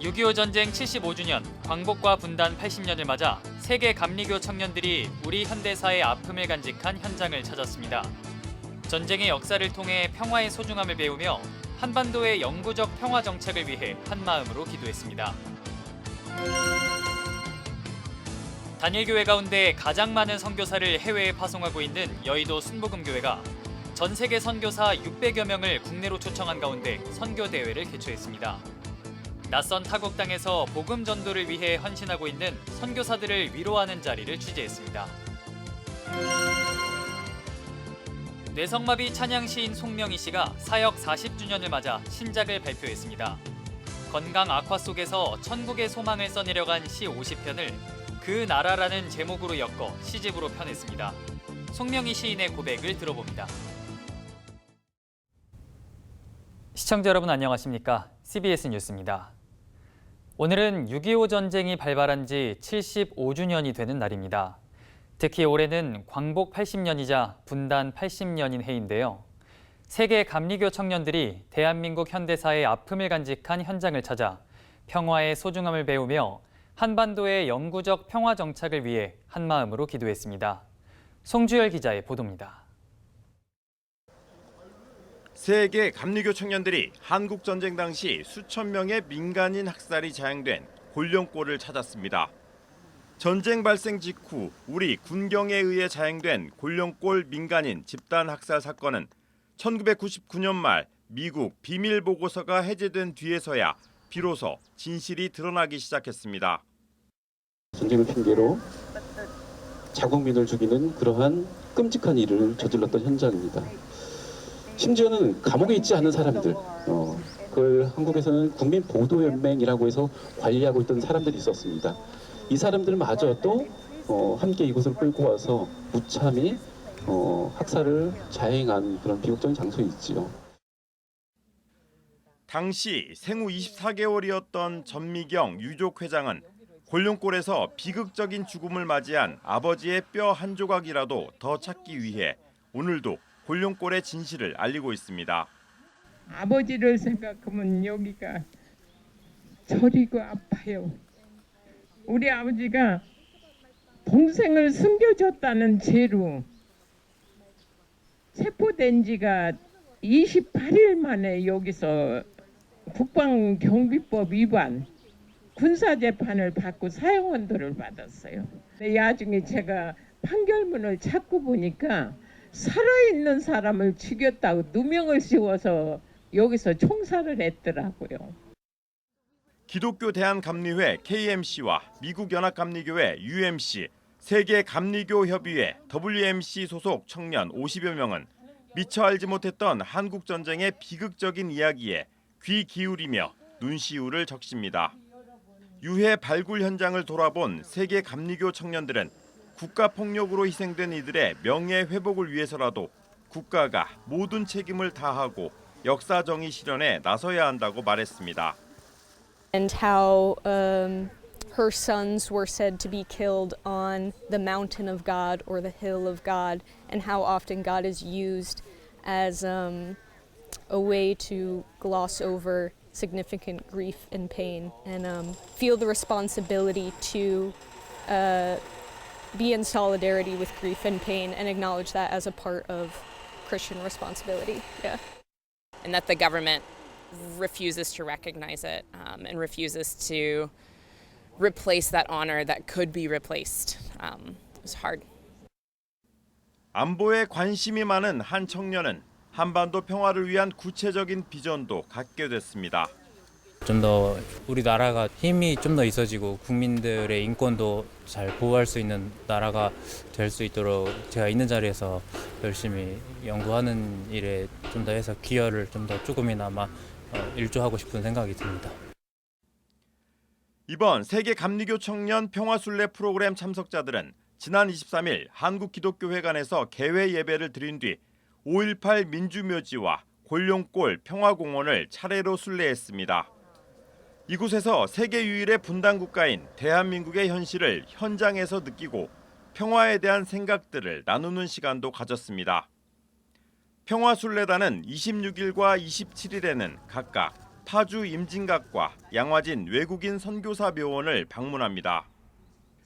6.25 전쟁 75주년, 광복과 분단 80년을 맞아 세계 감리교 청년들이 우리 현대사의 아픔을 간직한 현장을 찾았습니다. 전쟁의 역사를 통해 평화의 소중함을 배우며 한반도의 영구적 평화 정착을 위해 한마음으로 기도했습니다. 단일교회 가운데 가장 많은 선교사를 해외에 파송하고 있는 여의도 순복음교회가 전 세계 선교사 600여 명을 국내로 초청한 가운데 선교대회를 개최했습니다. 낯선 타국 땅에서 복음 전도를 위해 헌신하고 있는 선교사들을 위로하는 자리를 취재했습니다. 뇌성마비 찬양 시인 송명희 씨가 사역 40주년을 맞아 신작을 발표했습니다. 건강 악화 속에서 천국의 소망을 써내려간 시 50편을 그 나라라는 제목으로 엮어 시집으로 펴냈습니다. 송명희 시인의 고백을 들어봅니다. 시청자 여러분 안녕하십니까? CBS 뉴스입니다. 오늘은 6.25 전쟁이 발발한 지 75주년이 되는 날입니다. 특히 올해는 광복 80년이자 분단 80년인 해인데요. 세계 감리교 청년들이 대한민국 현대사의 아픔을 간직한 현장을 찾아 평화의 소중함을 배우며 한반도의 영구적 평화 정착을 위해 한마음으로 기도했습니다. 송주열 기자의 보도입니다. 세계 감리교 청년들이 한국 전쟁 당시 수천 명의 민간인 학살이 자행된 곤룡골을 찾았습니다. 전쟁 발생 직후 우리 군경에 의해 자행된 곤룡골 민간인 집단 학살 사건은 1999년 말 미국 비밀 보고서가 해제된 뒤에서야 비로소 진실이 드러나기 시작했습니다. 전쟁을 핑계로 자국민을 죽이는 그러한 끔찍한 일을 저질렀던 현장입니다. 심지어는 감옥에 있지 않은 사람들, 그걸 한국에서는 국민보도연맹이라고 해서 관리하고 있던 사람들이 있었습니다. 이 사람들마저도 함께 이곳을 끌고 와서 무참히 학살을 자행한 그런 비극적인 장소에 있지요. 당시 생후 24개월이었던 전미경 유족회장은 곤룡골에서 비극적인 죽음을 맞이한 아버지의 뼈 한 조각이라도 더 찾기 위해 오늘도 곤룡골의 진실을 알리고 있습니다. 아버지를 생각하면 여기가 저리고 아파요. 우리 아버지가 동생을 숨겨줬다는 죄로 체포된 지가 28일 만에 여기서 국방경비법 위반 군사재판을 받고 사형언도를 받았어요. 나중에 제가 판결문을 찾고 보니까 살아있는 사람을 죽였다고 누명을 씌워서 여기서 총살을 했더라고요. 기독교 대한감리회 KMC와 미국 연합감리교회 UMC, 세계 감리교 협의회 WMC 소속 청년 50여 명은 미처 알지 못했던 한국 전쟁의 비극적인 이야기에 귀 기울이며 눈시울을 적십니다. 유해 발굴 현장을 돌아본 세계 감리교 청년들은 국가폭력으로 희생된 이들의 명예 회복을 위해서라도 국가가 모든 책임을 다하고 역사 정의 실현에 나서야 한다고 말했습니다. And how her sons were said to be killed on the mountain of God or the hill of God, and how often God is used as a way to gloss over significant grief and pain, and feel the responsibility to be in solidarity with grief and pain and acknowledge that as a part of Christian responsibility. Yeah. And that the government refuses to recognize it and refuses to replace that honor that could be replaced. It was hard. 안보에 관심이 많은 한 청년은 한반도 평화를 위한 구체적인 비전도 갖게 됐습니다. 좀 더 우리 나라가 힘이 좀 더 있어지고 국민들의 인권도 잘 보호할 수 있는 나라가 될 수 있도록 제가 있는 자리에서 열심히 연구하는 일에 좀 더 해서 기여를 좀 더 조금이나마 일조하고 싶은 생각이 듭니다. 이번 세계 감리교 청년 평화순례 프로그램 참석자들은 지난 23일 한국기독교회관에서 개회 예배를 드린 뒤 5.18 민주묘지와 곤룡골 평화공원을 차례로 순례했습니다. 이곳에서 세계 유일의 분단 국가인 대한민국의 현실을 현장에서 느끼고 평화에 대한 생각들을 나누는 시간도 가졌습니다. 평화순례단은 26일과 27일에는 각각 파주 임진각과 양화진 외국인 선교사 묘원을 방문합니다.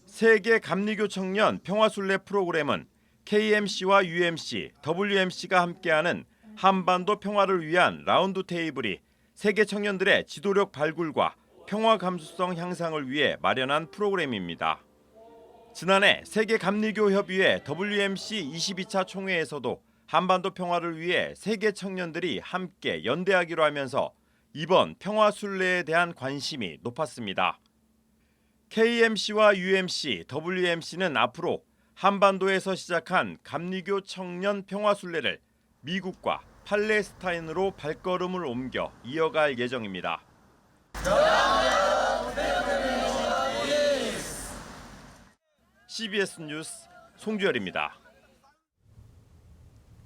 세계 감리교 청년 평화순례 프로그램은 KMC와 UMC, WMC가 함께하는 한반도 평화를 위한 라운드 테이블이 세계 청년들의 지도력 발굴과 평화 감수성 향상을 위해 마련한 프로그램입니다. 지난해 세계 감리교 협의회 WMC 22차 총회에서도 한반도 평화를 위해 세계 청년들이 함께 연대하기로 하면서 이번 평화 순례에 대한 관심이 높았습니다. KMC와 UMC, WMC는 앞으로 한반도에서 시작한 감리교 청년 평화 순례를 미국과 팔레스타인으로 발걸음을 옮겨 이어갈 예정입니다. CBS 뉴스 송주열입니다.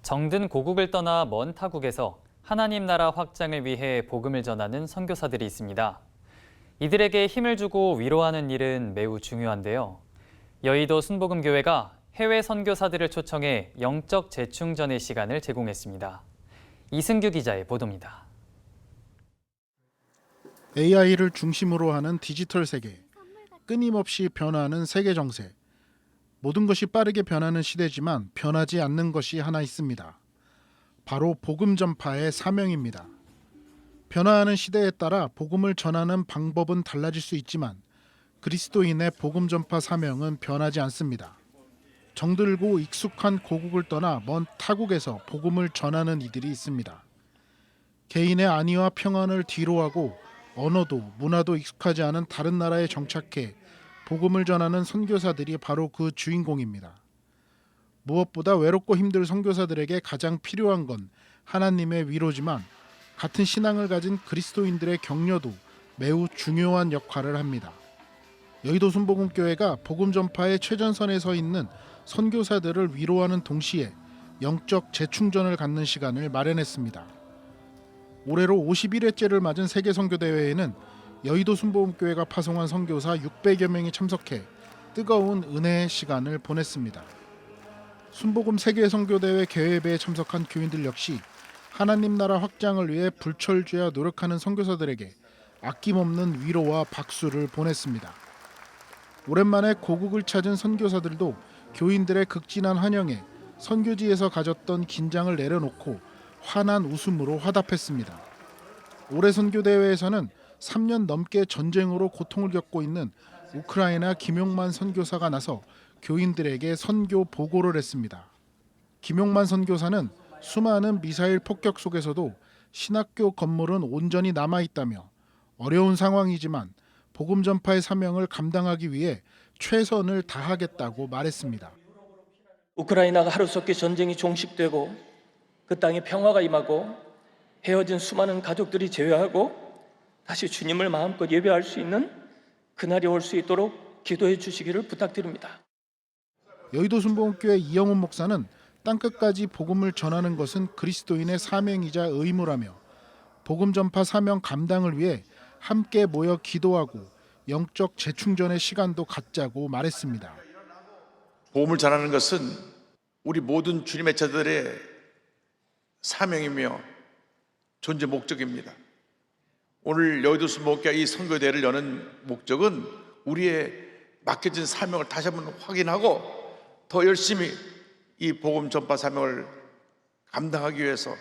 정든 고국을 떠나 먼 타국에서 하나님 나라 확장을 위해 복음을 전하는 선교사들이 있습니다. 이들에게 힘을 주고 위로하는 일은 매우 중요한데요. 여의도 순복음교회가 해외 선교사들을 초청해 영적 재충전의 시간을 제공했습니다. 이승규 기자의 보도입니다. AI를 중심으로 하는 디지털 세계, 끊임없이 변화하는 세계 정세. 모든 것이 빠르게 변하는 시대지만 변하지 않는 것이 하나 있습니다. 바로 복음 전파의 사명입니다. 변화하는 시대에 따라 복음을 전하는 방법은 달라질 수 있지만 그리스도인의 복음 전파 사명은 변하지 않습니다. 정들고 익숙한 고국을 떠나 먼 타국에서 복음을 전하는 이들이 있습니다. 개인의 안위와 평안을 뒤로하고 언어도 문화도 익숙하지 않은 다른 나라에 정착해 복음을 전하는 선교사들이 바로 그 주인공입니다. 무엇보다 외롭고 힘들 선교사들에게 가장 필요한 건 하나님의 위로지만 같은 신앙을 가진 그리스도인들의 격려도 매우 중요한 역할을 합니다. 여의도 순복음교회가 복음 전파의 최전선에 서 있는 선교사들을 위로하는 동시에 영적 재충전을 갖는 시간을 마련했습니다. 올해로 51회째를 맞은 세계선교대회에는 여의도 순복음교회가 파송한 선교사 600여 명이 참석해 뜨거운 은혜의 시간을 보냈습니다. 순복음 세계선교대회 개회회에 참석한 교인들 역시 하나님 나라 확장을 위해 불철주야 노력하는 선교사들에게 아낌없는 위로와 박수를 보냈습니다. 오랜만에 고국을 찾은 선교사들도 교인들의 극진한 환영에 선교지에서 가졌던 긴장을 내려놓고 환한 웃음으로 화답했습니다. 올해 선교대회에서는 3년 넘게 전쟁으로 고통을 겪고 있는 우크라이나 김용만 선교사가 나서 교인들에게 선교 보고를 했습니다. 김용만 선교사는 수많은 미사일 폭격 속에서도 신학교 건물은 온전히 남아있다며 어려운 상황이지만 복음 전파의 사명을 감당하기 위해 최선을 다하겠다고 말했습니다. 우크라이나가 하루속히 전쟁이 종식되고 그 땅에 평화가 임하고 헤어진 수많은 가족들이 재회하고 다시 주님을 마음껏 예배할 수 있는 그날이 올 수 있도록 기도해 주시기를 부탁드립니다. 여의도 순복음교회 이영훈 목사는 땅끝까지 복음을 전하는 것은 그리스도인의 사명이자 의무라며 복음 전파 사명 감당을 위해 함께 모여 기도하고 영적 재충전의 시간도 갖자고 말했습니다. 복음을 전하는 것은 우리 모든 주님의 자들의 사명이며 존재 목적입니다. 오늘 여의도 순복음교회 이 선교대회를 여는 목적은 우리의 맡겨진 사명을 다시 한번 확인하고 더 열심히 이 복음 전파 사명을 감당하기 위해서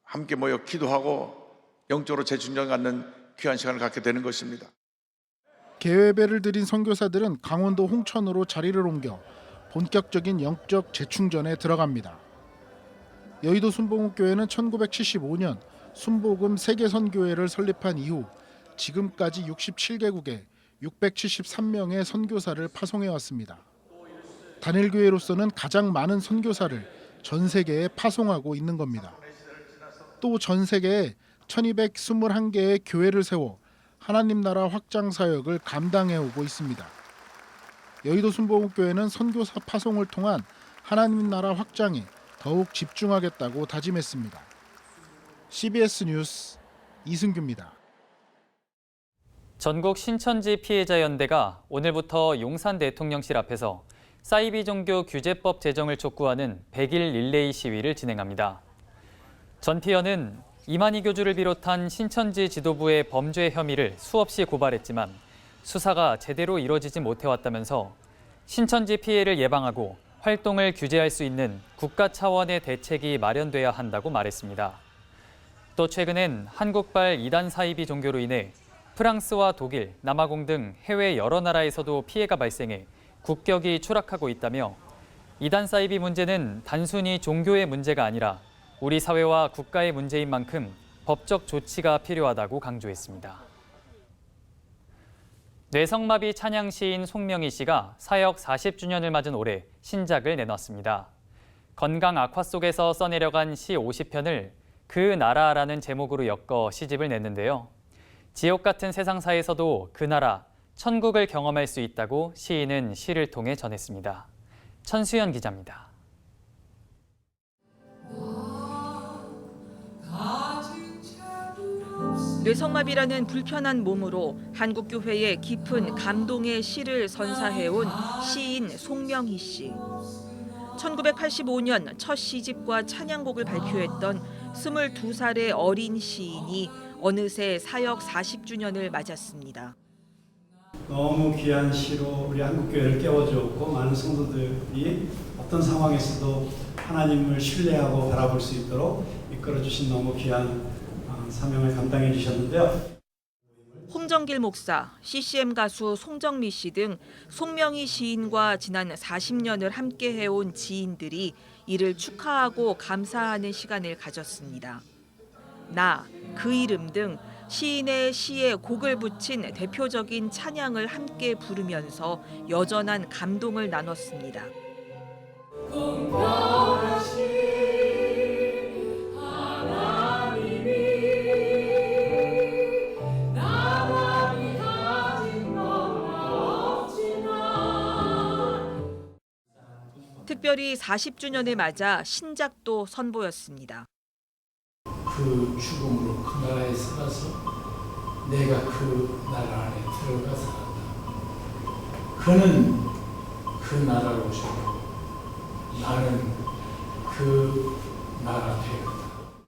함께 모여 기도하고 영적으로 재충전 갖는 귀한 시간을 갖게 되는 것입니다. 개회배를 드린 선교사들은 강원도 홍천으로 자리를 옮겨 본격적인 영적 재충전에 들어갑니다. 여의도 순복음교회는 1975년 순복음 세계선교회를 설립한 이후 지금까지 67개국에 673명의 선교사를 파송해 왔습니다. 단일교회로서는 가장 많은 선교사를 전 세계에 파송하고 있는 겁니다. 또 전 세계에 1221개의 교회를 세워 하나님 나라 확장 사역을 감당해 오고 있습니다. 여의도 순복음교회는 선교사 파송을 통한 하나님 나라 확장에 더욱 집중하겠다고 다짐했습니다. CBS 뉴스 이승규입니다. 전국 신천지 피해자 연대가 오늘부터 용산 대통령실 앞에서 사이비 종교 규제법 제정을 촉구하는 100일 릴레이 시위를 진행합니다. 전 피어는 이만희 교주를 비롯한 신천지 지도부의 범죄 혐의를 수없이 고발했지만 수사가 제대로 이뤄지지 못해왔다면서 신천지 피해를 예방하고 활동을 규제할 수 있는 국가 차원의 대책이 마련돼야 한다고 말했습니다. 또 최근엔 한국발 이단 사이비 종교로 인해 프랑스와 독일, 남아공 등 해외 여러 나라에서도 피해가 발생해 국격이 추락하고 있다며 이단 사이비 문제는 단순히 종교의 문제가 아니라 우리 사회와 국가의 문제인 만큼 법적 조치가 필요하다고 강조했습니다. 뇌성마비 찬양 시인 송명희 씨가 사역 40주년을 맞은 올해 신작을 내놨습니다. 건강 악화 속에서 써내려간 시 50편을 그 나라라는 제목으로 엮어 시집을 냈는데요. 지옥 같은 세상사에서도 그 나라, 천국을 경험할 수 있다고 시인은 시를 통해 전했습니다. 천수연 기자입니다. 뇌성마비라는 불편한 몸으로 한국교회에 깊은 감동의 시를 선사해온 시인 송명희 씨. 1985년 첫 시집과 찬양곡을 발표했던 22살의 어린 시인이 어느새 사역 40주년을 맞았습니다. 너무 귀한 시로 우리 한국교회를 깨워주었고 많은 성도들이 어떤 상황에서도 하나님을 신뢰하고 바라볼 수 있도록 이끌어주신 너무 귀한 사명을 감당해 주셨는데요. 홍정길 목사, CCM 가수 송정미 씨 등 송명희 시인과 지난 40년을 함께 해온 지인들이 이를 축하하고 감사하는 시간을 가졌습니다. 나, 그 이름 등 시인의 시에 곡을 붙인 대표적인 찬양을 함께 부르면서 여전한 감동을 나눴습니다. 특별히 40주년을 맞아 신작도 선보였습니다. 그 죽음으로 그 나라에 살아서 내가 그 나라 안에 들어가서 한다. 그는 그 나라로 오셨고 나는 그 나라 되었다.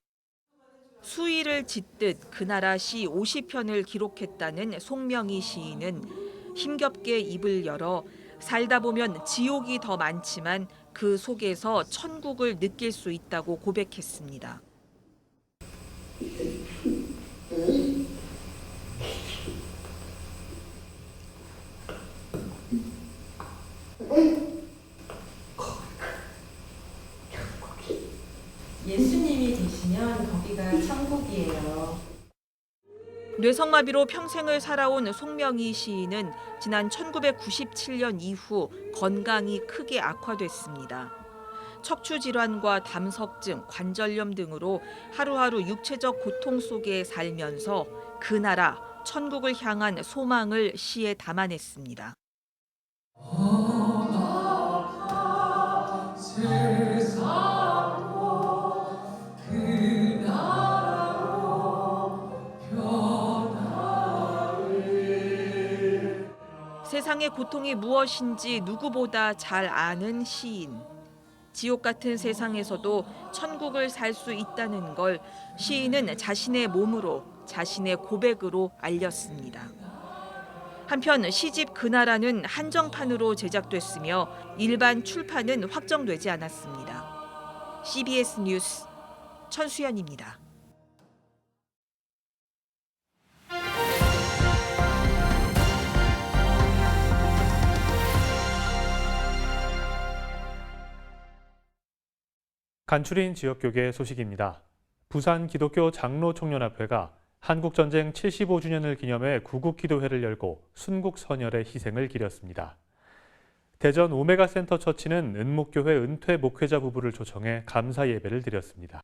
수위를 짓듯 그 나라 시 50편을 기록했다는 송명희 시인은 힘겹게 입을 열어 살다 보면 지옥이 더 많지만 그 속에서 천국을 느낄 수 있다고 고백했습니다. 예수님이 계시면 거기가 천국이에요. 뇌성마비로 평생을 살아온 송명희 시인은 지난 1997년 이후 건강이 크게 악화됐습니다. 척추 질환과 담석증, 관절염 등으로 하루하루 육체적 고통 속에 살면서 그 나라, 천국을 향한 소망을 시에 담아냈습니다. 세상의 고통이 무엇인지 누구보다 잘 아는 시인. 지옥 같은 세상에서도 천국을 살 수 있다는 걸 시인은 자신의 몸으로, 자신의 고백으로 알렸습니다. 한편 시집 그 나라는 한정판으로 제작됐으며 일반 출판은 확정되지 않았습니다. CBS 뉴스 천수연입니다. 간추린 지역교계 소식입니다. 부산 기독교 장로총련합회가 한국전쟁 75주년을 기념해 구국기도회를 열고 순국선열의 희생을 기렸습니다. 대전 오메가센터 처치는 은목교회 은퇴 목회자 부부를 초청해 감사 예배를 드렸습니다.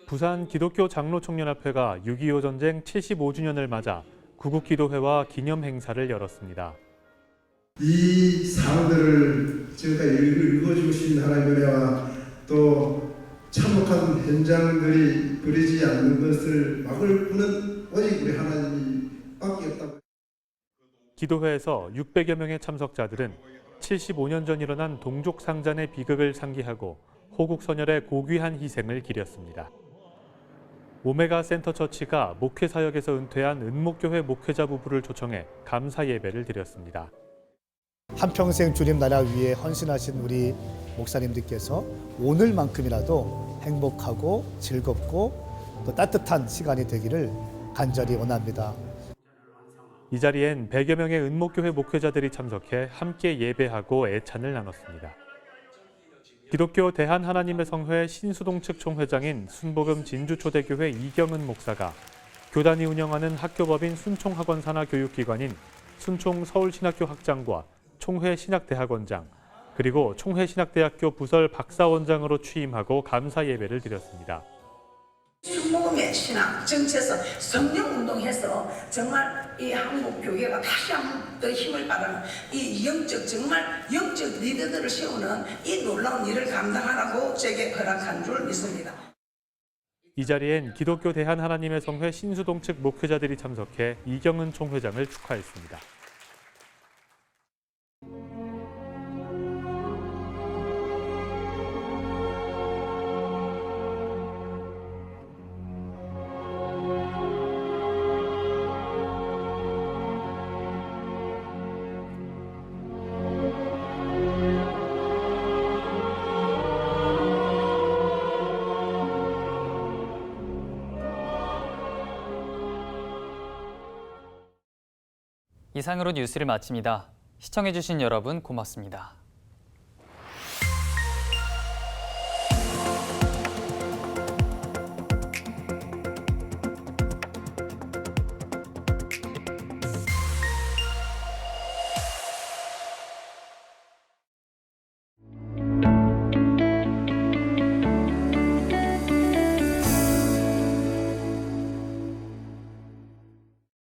부산 기독교 장로총련합회가 6.25 전쟁 75주년을 맞아 구국기도회와 기념 행사를 열었습니다. 이 사항들을 지금까지 읽어주신 하나님의 은혜와 또 참혹한 현장들이 그리지 않는 것을 막을 분은 오직 우리 하나님밖에 없다고. 기도회에서 600여 명의 참석자들은 75년 전 일어난 동족상잔의 비극을 상기하고 호국선열의 고귀한 희생을 기렸습니다. 오메가 센터 처치가 목회 사역에서 은퇴한 은목교회 목회자 부부를 초청해 감사 예배를 드렸습니다. 한평생 주님 나라 위에 헌신하신 우리 목사님들께서 오늘만큼이라도 행복하고 즐겁고 또 따뜻한 시간이 되기를 간절히 원합니다. 이 자리엔 100여 명의 은목교회 목회자들이 참석해 함께 예배하고 애찬을 나눴습니다. 기독교 대한하나님의 성회 신수동 측 총회장인 순복음 진주초대교회 이경은 목사가 교단이 운영하는 학교법인 순총학원 산하 교육기관인 순총 서울신학교 학장과 총회신학대학원장 그리고 총회신학대학교 부설 박사원장으로 취임하고 감사 예배를 드렸습니다. 순복음의 신앙, 정체에서 성령운동해서 정말 이 한국 교회가 다시 한 번 더 힘을 발하는 이 정말 영적 리더들을 세우는 이 놀라운 일을 감당하라고 제게 허락한 줄 믿습니다. 이 자리엔 기독교 대한하나님의 성회 신수동 측 목회자들이 참석해 이경은 총회장을 축하했습니다. 이상으로 뉴스를 마칩니다. 시청해주신 여러분 고맙습니다.